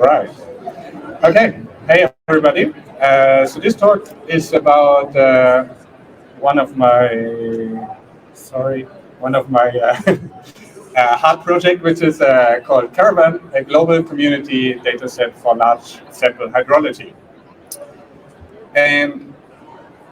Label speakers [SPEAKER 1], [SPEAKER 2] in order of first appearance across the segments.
[SPEAKER 1] Right. Okay. Hey, everybody. So this talk is about one of my, sorry, one of my hard project, which is called Caravan, a global community dataset for large sample hydrology. And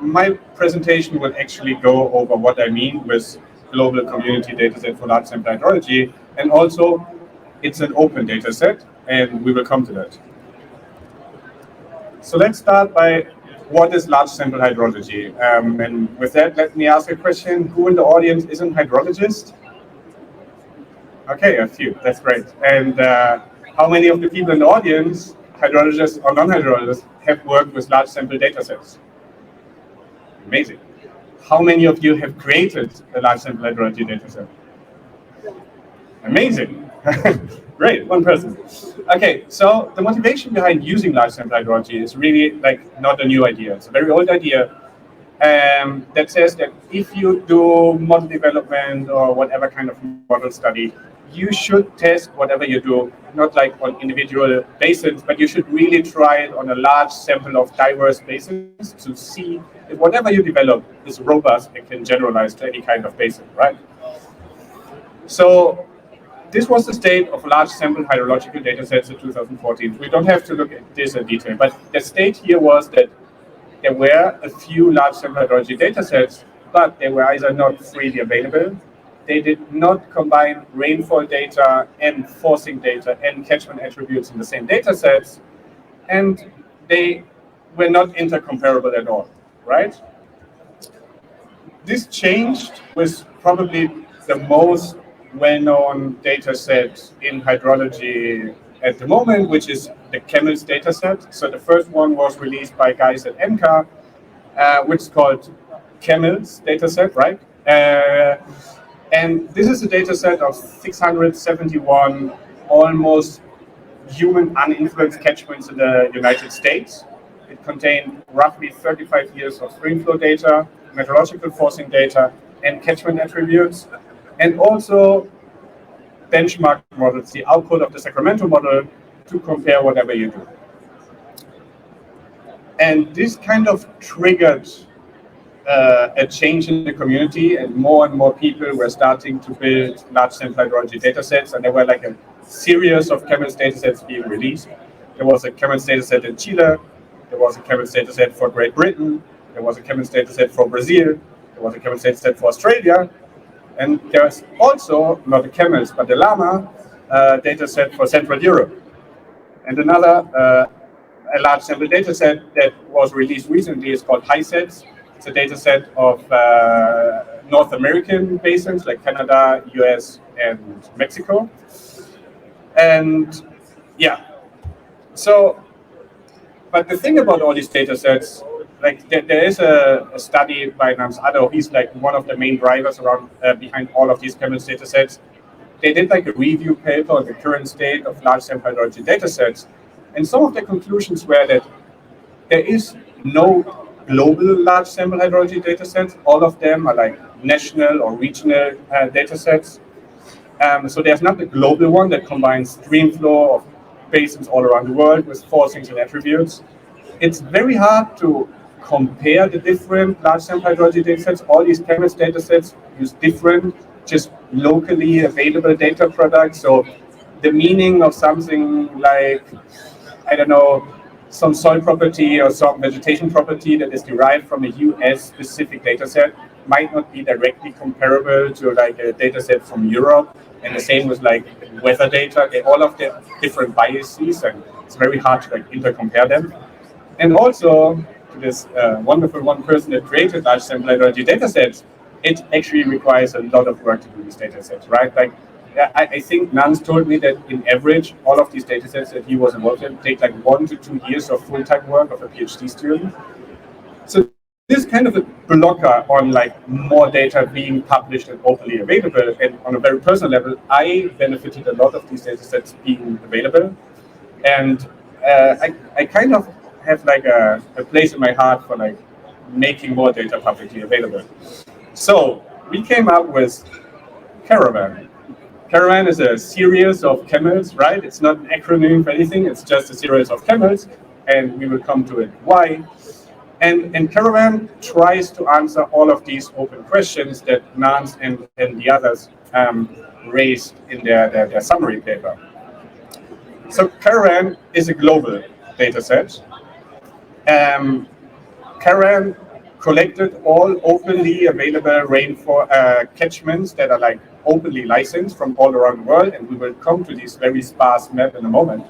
[SPEAKER 1] my presentation will actually go over what I mean with global community dataset for large sample hydrology, and also it's an open dataset, and we will come to that. So let's start by what is large sample hydrology? And with that, let me ask a question. Who in the audience isn't hydrologist? Okay, a few. That's great. And how many of the people in the audience, hydrologists or non-hydrologists, have worked with large sample datasets? Amazing. How many of you have created a large sample hydrology dataset? Amazing. Great, one person. Okay, so the motivation behind using large sample hydrology is really not a new idea. It's a very old idea that says that if you do model development or whatever kind of model study, you should test whatever you do, not like on individual bases, but you should really try it on a large sample of diverse bases to see if whatever you develop is robust and can generalize to any kind of basin, right? So this was the state of large sample hydrological datasets in 2014. We don't have to look at this in detail, but the state here was that there were a few large sample hydrology datasets, but they were either not freely available, they did not combine rainfall data and forcing data and catchment attributes in the same datasets, and they were not intercomparable at all, right? This changed with probably the most well-known data set in hydrology at the moment, which is the CAMELS dataset. So the first one was released by guys at MCA, which is called CAMELS dataset, right? And this is a dataset of 671 almost human uninfluenced catchments in the United States. It contained roughly 35 years of streamflow data, meteorological forcing data, and catchment attributes, and also benchmark models, the output of the Sacramento model, to compare whatever you do. And this kind of triggered a change in the community, and more people were starting to build large sample hydrology datasets, and there were like a series of CAMELS datasets being released. There was a CAMELS dataset in Chile, there was a CAMELS dataset for Great Britain, there was a CAMELS dataset for Brazil, there was a CAMELS dataset for Australia, and there's also, not the CAMELS, but the LAMA dataset for Central Europe. And another, a large sample dataset that was released recently is called HISETS. It's a dataset of North American basins like Canada, US, and Mexico. And yeah, so, but the thing about all these datasets, there is a study by Nams Addo. He's like one of the main drivers around behind all of these CAMELS datasets. They did like a review paper on the current state of large sample hydrology datasets, and some of the conclusions were that there is no global large sample hydrology datasets. All of them are like national or regional datasets. So there's not a global one that combines streamflow of basins all around the world with forcings and attributes. It's very hard to compare the different large sample hydrology datasets. All these CAMELS datasets use different, just locally available data products. So the meaning of something like, I don't know, some soil property or some vegetation property that is derived from a US specific dataset might not be directly comparable to like a dataset from Europe. And the same with like weather data. They all have their different biases, and it's very hard to like intercompare them. And also, to this wonderful one person that created large sample hydrology datasets, it actually requires a lot of work to do these datasets, right? Like, I think Nans told me that in average, all of these datasets that he was involved in take like 1 to 2 years of full-time work of a PhD student. So this is kind of a blocker on like more data being published and openly available. And on a very personal level, I benefited a lot of these datasets being available. And I kind of have like a place in my heart for like making more data publicly available. So we came up with Caravan. Caravan is a series of CAMELS, right? It's not an acronym for anything, it's just a series of CAMELS, and we will come to it why. And Caravan tries to answer all of these open questions that Nance and the others raised in their summary paper. So Caravan is a global data set. Caravan collected all openly available rainfall catchments that are like openly licensed from all around the world, and we will come to this very sparse map in a moment.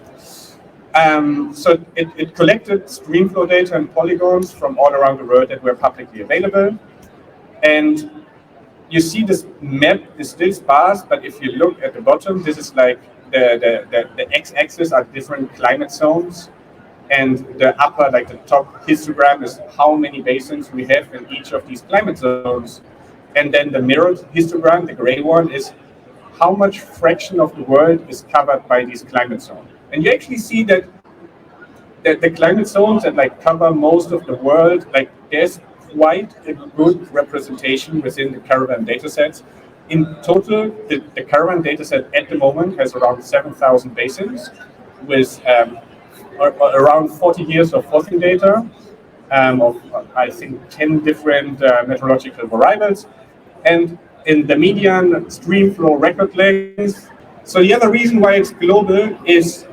[SPEAKER 1] So it collected streamflow data and polygons from all around the world that were publicly available. And you see this map is still sparse, but if you look at the bottom, this is like the x-axis are different climate zones. And the upper, like the top histogram is how many basins we have in each of these climate zones. And then the mirrored histogram, the gray one, is how much fraction of the world is covered by these climate zones. And you actually see that the climate zones that like cover most of the world, like there's quite a good representation within the Caravan datasets. In total, the Caravan dataset at the moment has around 7,000 basins with around 40 years of fossing data of, I think, 10 different meteorological variables, and in the median streamflow record length. So the other reason why it's global is,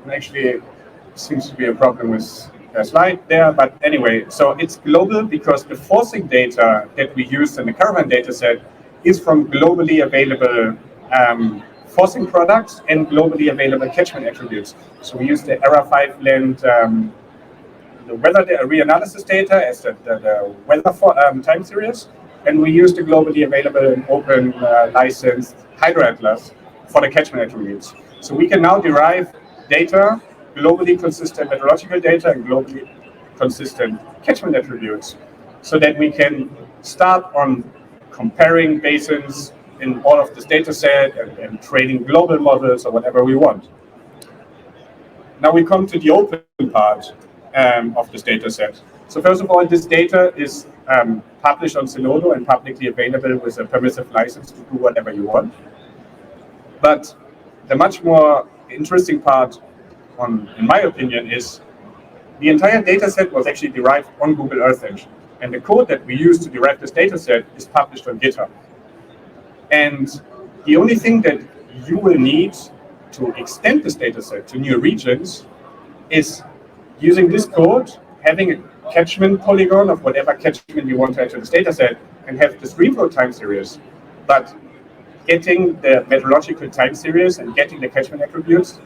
[SPEAKER 1] actually seems to be a problem with the slide there, but anyway, so it's global because the forcing data that we use in the Caravan dataset is from globally available forcing products and globally available catchment attributes. So we use the ERA5 length, the weather reanalysis data as the weather time series, and we use the globally available and open licensed hydroatlas for the catchment attributes. So we can now derive data, globally consistent meteorological data and globally consistent catchment attributes, so that we can start on comparing basins in all of this data set and training global models or whatever we want. Now we come to the open part of this data set. So first of all, this data is published on Zenodo and publicly available with a permissive license to do whatever you want. But the much more interesting part, in my opinion, is the entire data set was actually derived on Google Earth Engine. And the code that we use to derive this data set is published on GitHub. And the only thing that you will need to extend this data set to new regions is using this code, having a catchment polygon of whatever catchment you want to enter this data set, and have the streamflow time series. But getting the meteorological time series and getting the catchment attributes,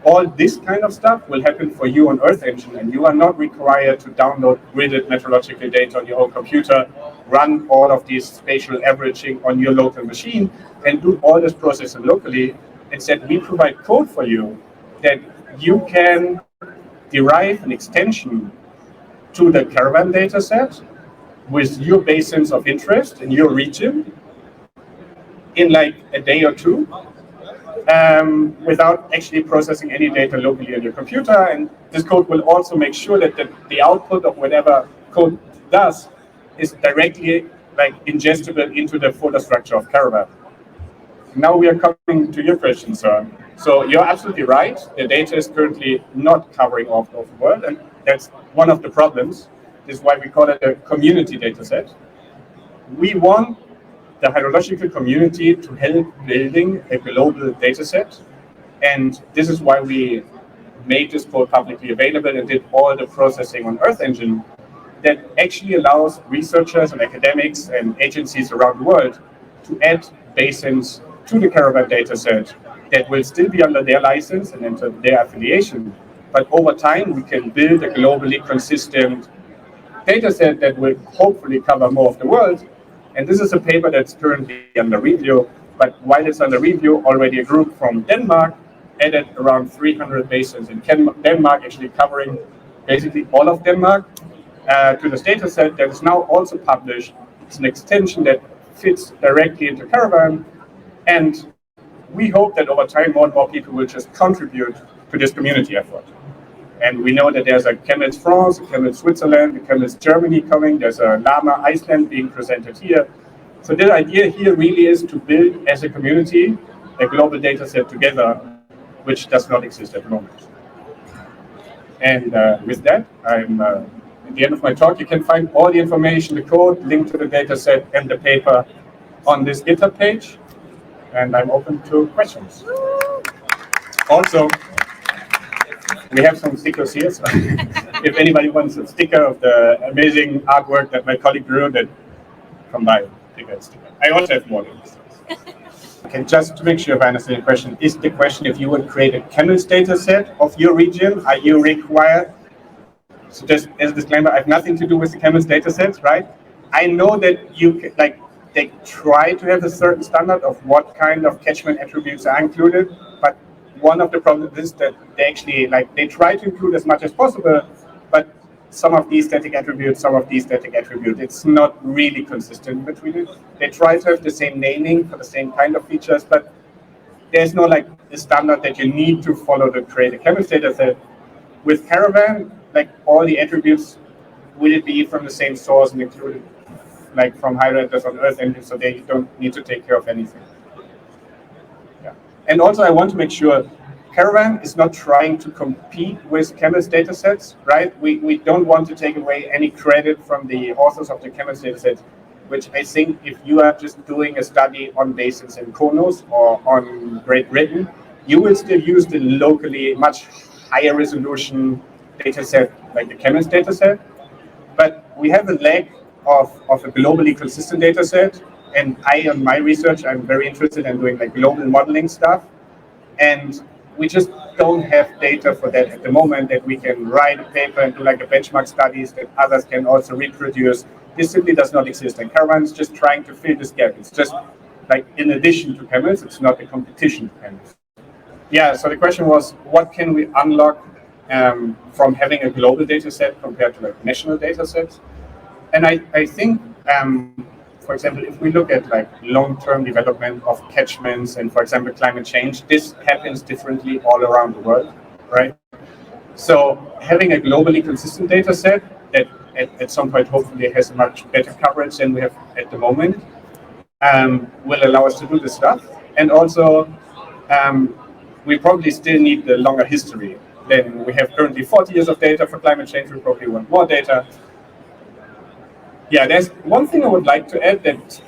[SPEAKER 1] all this kind of stuff will happen for you on Earth Engine, and you are not required to download gridded meteorological data on your own computer, run all of these spatial averaging on your local machine, and do all this processing locally. Instead, we provide code for you that you can derive an extension to the Caravan dataset with your basins of interest in your region in like a day or two, without actually processing any data locally on your computer. And this code will also make sure that the output of whatever code does is directly like ingestible into the folder structure of Caravan. Now we are coming to your question, sir. So you're absolutely right. The data is currently not covering all of the world, and that's one of the problems. This is why we call it a community data set. We want the hydrological community to help building a global data set. And this is why we made this code publicly available and did all the processing on Earth Engine that actually allows researchers and academics and agencies around the world to add basins to the Caravan data set that will still be under their license and under their affiliation. But over time, we can build a globally consistent data set that will hopefully cover more of the world. And this is a paper that's currently under review, but while it's under review, already a group from Denmark added around 300 basins in Denmark, actually covering basically all of Denmark to this data set that is now also published. It's an extension that fits directly into Caravan, and we hope that over time more and more people will just contribute to this community effort. And we know that there's a CAMELS France, a CAMELS Switzerland, a CAMELS Germany coming. There's a LAMA Iceland being presented here. So the idea here really is to build as a community a global data set together, which does not exist at the moment. And with that, I'm at the end of my talk. You can find all the information, the code, link to the data set, and the paper on this GitHub page. And I'm open to questions. Also, we have some stickers here. So if anybody wants a sticker of the amazing artwork that my colleague drew, then come by, take a sticker. I also have more links. Okay, just to make sure if I understand the question, is the question if you would create a CAMELS data set of your region, are you required? So just as a disclaimer, I have nothing to do with the CAMELS data sets, right? I know that you they try to have a certain standard of what kind of catchment attributes are included, but one of the problems is that they actually they try to include as much as possible, but some of these static attributes, it's not really consistent between it. They try to have the same naming for the same kind of features, but there's no a standard that you need to follow to create a CAMELS data set. With Caravan, all the attributes, will it be from the same source and included from hydrological on Earth engine, so they don't need to take care of anything. Yeah. And also I want to make sure Caravan is not trying to compete with CAMELS datasets, right? We don't want to take away any credit from the authors of the CAMELS datasets, which I think if you are just doing a study on basins in Kronos or on Great Britain, you will still use the locally much higher resolution dataset like the CAMELS dataset. But we have a lack of a globally consistent dataset. And on my research, I'm very interested in doing global modeling stuff. And we just don't have data for that at the moment that we can write a paper and do a benchmark studies that others can also reproduce. This simply does not exist. And Caravan is just trying to fill this gap. It's just in addition to CAMELS, it's not a competition to CAMELS. Yeah, so the question was, what can we unlock from having a global data set compared to national data sets? And I think, for example, if we look at long-term development of catchments and, for example, climate change, this happens differently all around the world, right? So having a globally consistent data set that at some point hopefully has much better coverage than we have at the moment will allow us to do this stuff. And also, we probably still need the longer history than we have currently. 40 years of data for climate change, we probably want more data. Yeah, there's one thing I would like to add that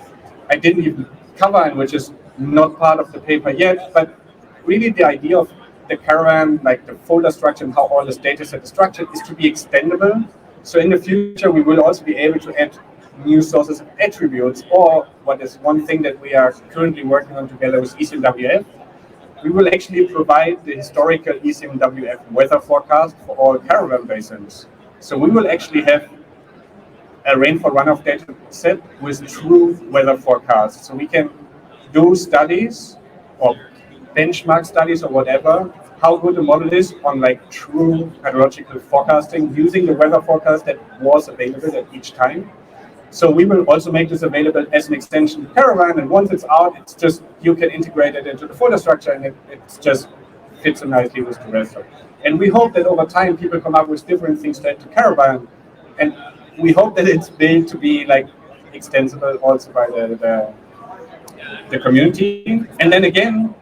[SPEAKER 1] I didn't even cover and which is not part of the paper yet, but really the idea of the Caravan, the folder structure and how all this data set is structured is to be extendable. So in the future, we will also be able to add new sources of attributes, or what is one thing that we are currently working on together with ECMWF. We will actually provide the historical ECMWF weather forecast for all Caravan basins. So we will actually have a rainfall runoff data set with true weather forecasts. So we can do studies or benchmark studies or whatever, how good the model is on true hydrological forecasting using the weather forecast that was available at each time. So we will also make this available as an extension to Caravan, and once it's out, it's just, you can integrate it into the folder structure and it just fits nicely with the rest of it. And we hope that over time people come up with different things to add to Caravan, and we hope that it's built to be extensible also by the community. And then again,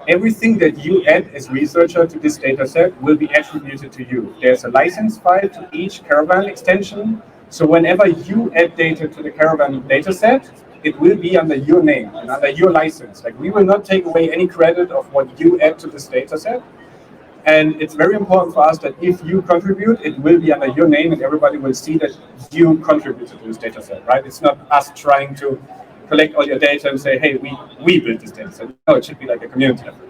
[SPEAKER 1] everything that you add as researcher to this data set will be attributed to you. There's a license file to each Caravan extension. So whenever you add data to the Caravan dataset, it will be under your name and under your license. We will not take away any credit of what you add to this dataset. And it's very important for us that if you contribute, it will be under your name and everybody will see that you contributed to this dataset, right? It's not us trying to collect all your data and say, hey, we built this dataset. No, it should be a community effort.